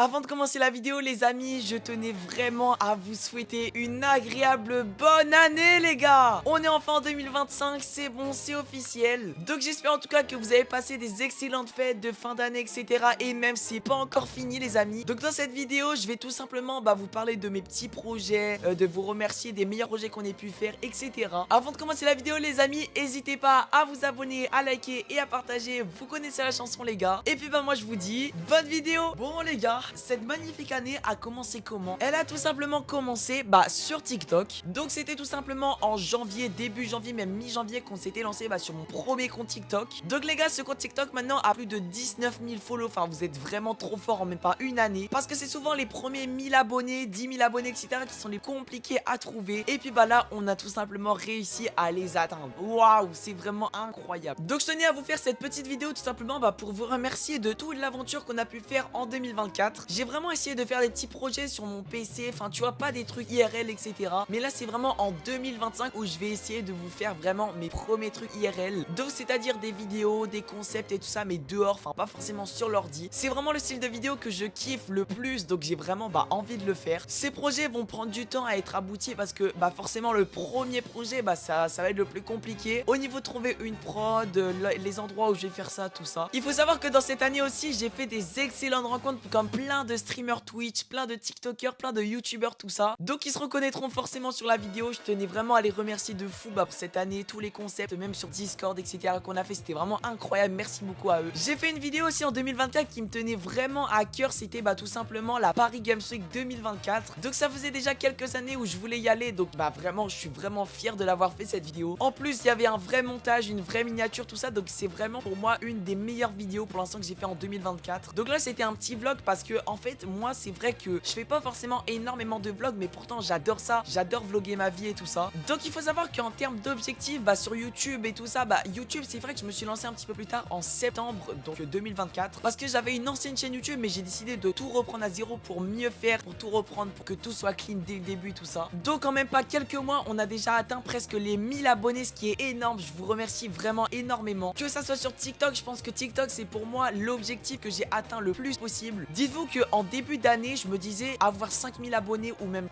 Avant de commencer la vidéo les amis, je tenais vraiment à vous souhaiter une agréable bonne année les gars. On est enfin en 2025, c'est bon, c'est officiel. Donc j'espère en tout cas que vous avez passé des excellentes fêtes de fin d'année etc. Et même c'est pas encore fini les amis. Donc dans cette vidéo je vais tout simplement vous parler de mes petits projets, de vous remercier des meilleurs projets qu'on ait pu faire etc. Avant de commencer la vidéo les amis, n'hésitez pas à vous abonner, à liker et à partager. Vous connaissez la chanson les gars. Et puis moi je vous dis bonne vidéo. Bon les gars, cette magnifique année a commencé comment? Elle a tout simplement commencé sur TikTok. Donc c'était tout simplement en janvier, début janvier, même mi-janvier qu'on s'était lancé sur mon premier compte TikTok. Donc les gars, ce compte TikTok maintenant a plus de 19 000 follow. Enfin vous êtes vraiment trop fort en même pas une année. Parce que c'est souvent les premiers 1000 abonnés, 10 000 abonnés etc. qui sont les compliqués à trouver. Et puis là on a tout simplement réussi à les atteindre. Waouh, c'est vraiment incroyable. Donc je tenais à vous faire cette petite vidéo tout simplement pour vous remercier de toute l'aventure qu'on a pu faire en 2024. J'ai vraiment essayé de faire des petits projets sur mon PC, enfin tu vois, pas des trucs IRL etc. Mais là c'est vraiment en 2025 où je vais essayer de vous faire vraiment mes premiers trucs IRL. Donc c'est-à-dire des vidéos, des concepts et tout ça, mais dehors, enfin pas forcément sur l'ordi. C'est vraiment le style de vidéo que je kiffe le plus, donc j'ai vraiment envie de le faire. Ces projets vont prendre du temps à être aboutis parce que forcément le premier projet ça va être le plus compliqué. Au niveau de trouver une prod, les endroits où je vais faire ça, tout ça. Il faut savoir que dans cette année aussi j'ai fait des excellentes rencontres comme plein de streamers Twitch, plein de TikTokers, plein de YouTubers, tout ça. Donc ils se reconnaîtront forcément sur la vidéo. Je tenais vraiment à les remercier de fou pour cette année, tous les concepts, même sur Discord, etc. qu'on a fait, c'était vraiment incroyable. Merci beaucoup à eux. J'ai fait une vidéo aussi en 2024 qui me tenait vraiment à cœur. C'était tout simplement la Paris Games Week 2024. Donc ça faisait déjà quelques années où je voulais y aller. Donc vraiment, je suis vraiment fier de l'avoir fait cette vidéo. En plus, il y avait un vrai montage, une vraie miniature, tout ça. Donc c'est vraiment pour moi une des meilleures vidéos pour l'instant que j'ai fait en 2024. Donc là, c'était un petit vlog parce que en fait, moi, c'est vrai que je fais pas forcément énormément de vlogs, mais pourtant j'adore ça. J'adore vlogger ma vie et tout ça. Donc il faut savoir qu'en termes d'objectifs, sur YouTube et tout ça, YouTube, c'est vrai que je me suis lancé un petit peu plus tard en septembre, donc 2024, parce que j'avais une ancienne chaîne YouTube, mais j'ai décidé de tout reprendre à zéro pour mieux faire, pour tout reprendre, pour que tout soit clean dès le début, tout ça. Donc en même pas quelques mois, on a déjà atteint presque les 1000 abonnés, ce qui est énorme. Je vous remercie vraiment énormément. Que ça soit sur TikTok, je pense que TikTok, c'est pour moi l'objectif que j'ai atteint le plus possible. Dites-vous qu'en début d'année, je me disais avoir 5000 abonnés ou même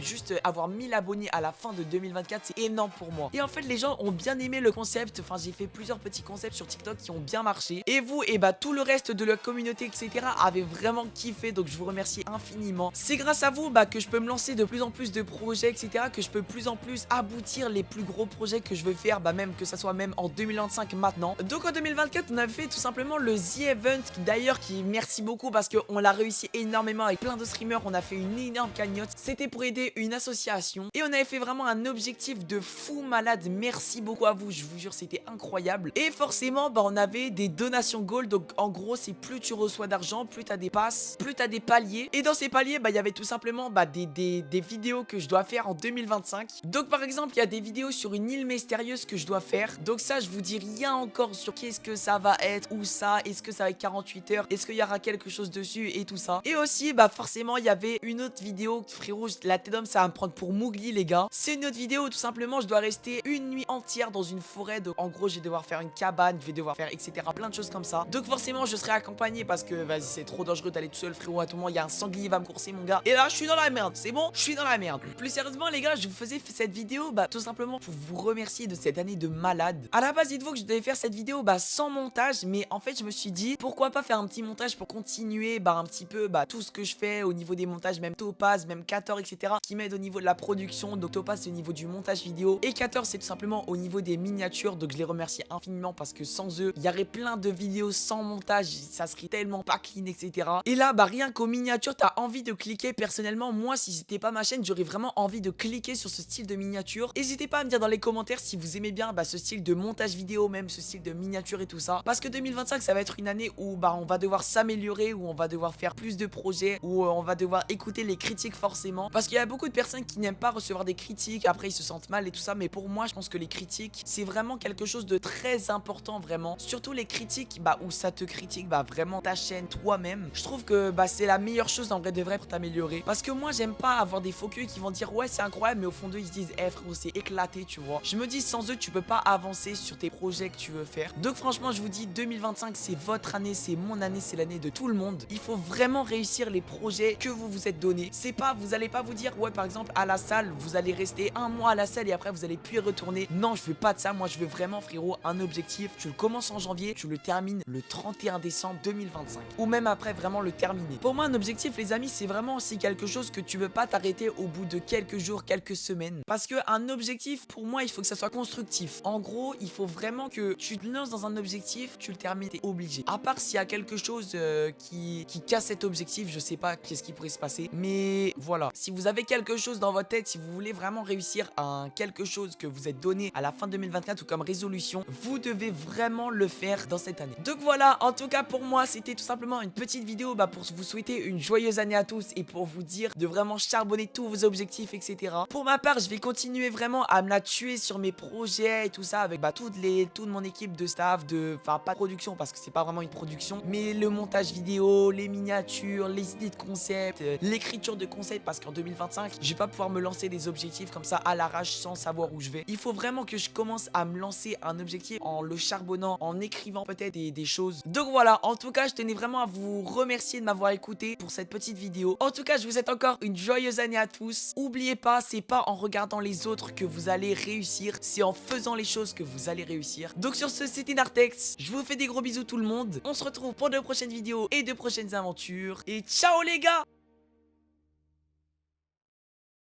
juste avoir 1000 abonnés à la fin de 2024, c'est énorme pour moi. Et en fait, les gens ont bien aimé le concept. Enfin, j'ai fait plusieurs petits concepts sur TikTok qui ont bien marché. Et vous, et tout le reste de la communauté, etc. avait vraiment kiffé. Donc, je vous remercie infiniment. C'est grâce à vous que je peux me lancer de plus en plus de projets, etc. Que je peux plus en plus aboutir les plus gros projets que je veux faire, même que ça soit même en 2025 maintenant. Donc, en 2024, on avait fait tout simplement le The Event. D'ailleurs, merci beaucoup parce qu'on l'a réussi énormément avec plein de streamers. On a fait une énorme cagnotte. C'était pour aider une association. Et on avait fait vraiment un objectif de fou malade. Merci beaucoup à vous. Je vous jure, c'était incroyable. Et forcément, on avait des donations gold. Donc, en gros, c'est plus tu reçois d'argent, plus tu as des passes, plus tu as des paliers. Et dans ces paliers, il y avait tout simplement des vidéos que je dois faire en 2025. Donc, par exemple, il y a des vidéos sur une île mystérieuse que je dois faire. Donc, ça, je vous dis rien encore sur qu'est-ce que ça va être, où ça, est-ce que ça va être 48 heures, est-ce qu'il y aura quelque chose dessus et tout ça. Et aussi, forcément, il y avait une autre vidéo, frérot, la tête d'homme, ça va me prendre pour Mowgli, les gars. C'est une autre vidéo où tout simplement, je dois rester une nuit entière dans une forêt. Donc, en gros, je vais devoir faire une cabane, je vais devoir faire, etc. Plein de choses comme ça. Donc, forcément, je serai accompagné parce que, vas-y, c'est trop dangereux d'aller tout seul, frérot. À tout moment, il y a un sanglier qui va me courser, mon gars. Et là, je suis dans la merde. C'est bon, je suis dans la merde. Plus sérieusement, les gars, je vous faisais cette vidéo, tout simplement pour vous remercier de cette année de malade. À la base, dites-vous que je devais faire cette vidéo, sans montage, mais en fait, je me suis dit, pourquoi pas faire un petit montage pour continuer, un petit peu, tout ce que je fais au niveau des montages, même Topaz, même 14, etc. qui m'aide au niveau de la production. Donc, Topaz, c'est au niveau du montage vidéo. Et 14, c'est tout simplement au niveau des miniatures. Donc, je les remercie infiniment parce que sans eux, il y aurait plein de vidéos sans montage. Ça serait tellement pas clean, etc. Et là, rien qu'aux miniatures, t'as envie de cliquer. Personnellement, moi, si c'était pas ma chaîne, j'aurais vraiment envie de cliquer sur ce style de miniature. N'hésitez pas à me dire dans les commentaires si vous aimez bien ce style de montage vidéo, même ce style de miniature et tout ça. Parce que 2025, ça va être une année où on va devoir s'améliorer, où on va devoir faire plus de projets, où on va devoir écouter les critiques forcément. Parce qu'il y a beaucoup de personnes qui n'aiment pas recevoir des critiques. Après, ils se sentent mal et tout ça. Mais pour moi, je pense que les critiques, c'est vraiment quelque chose de très important, vraiment. Surtout les critiques, où ça te critique, vraiment ta chaîne, toi-même. Je trouve que c'est la meilleure chose en vrai de vrai pour t'améliorer. Parce que moi, j'aime pas avoir des faux culs qui vont dire ouais, c'est incroyable, mais au fond d'eux, ils se disent frérot, c'est éclaté, tu vois. Je me dis, sans eux, tu peux pas avancer sur tes projets que tu veux faire. Donc, franchement, je vous dis, 2025, c'est votre année, c'est mon année, c'est l'année de tout le monde. il faut vraiment réussir les projets que vous vous êtes donné. C'est pas, vous allez pas vous dire, ouais, par exemple, à la salle, vous allez rester un mois à la salle et après vous allez plus y retourner. Non, je veux pas de ça. Moi, je veux vraiment, frérot, un objectif. Tu le commences en janvier, tu le termines le 31 décembre 2025. Ou même après, vraiment le terminer. Pour moi, un objectif, les amis, c'est vraiment aussi quelque chose que tu veux pas t'arrêter au bout de quelques jours, quelques semaines. Parce que un objectif, pour moi, il faut que ça soit constructif. En gros, il faut vraiment que tu te lances dans un objectif, tu le termines, t'es obligé. À part s'il y a quelque chose qui casse cet objectif, je sais pas qu'est-ce qui pourrait se passer. Mais voilà, si vous avez quelque chose dans votre tête, si vous voulez vraiment réussir à quelque chose que vous êtes donné à la fin 2024 ou comme résolution, vous devez vraiment le faire dans cette année. Donc voilà, en tout cas pour moi, c'était tout simplement une petite vidéo pour vous souhaiter une joyeuse année à tous et pour vous dire de vraiment charbonner tous vos objectifs, etc. Pour ma part, je vais continuer vraiment à me la tuer sur mes projets et tout ça avec toute mon équipe de staff, enfin pas de production parce que c'est pas vraiment une production, mais le montage vidéo, les miniatures, les idées de concept, l'écriture de concept parce qu'en 2025, je vais pas pouvoir me lancer des objectifs comme ça à l'arrache sans savoir où je vais. Il faut vraiment que je commence à me lancer un objectif en le charbonnant, en écrivant peut-être des choses. Donc voilà, en tout cas, je tenais vraiment à vous remercier de m'avoir écouté pour cette petite vidéo. En tout cas, je vous souhaite encore une joyeuse année à tous. Oubliez pas, c'est pas en regardant les autres que vous allez réussir, c'est en faisant les choses que vous allez réussir. Donc sur ce, c'était Nartex. Je vous fais des gros bisous tout le monde. On se retrouve pour de prochaines vidéos et de prochaines aventures. Et ciao les gars!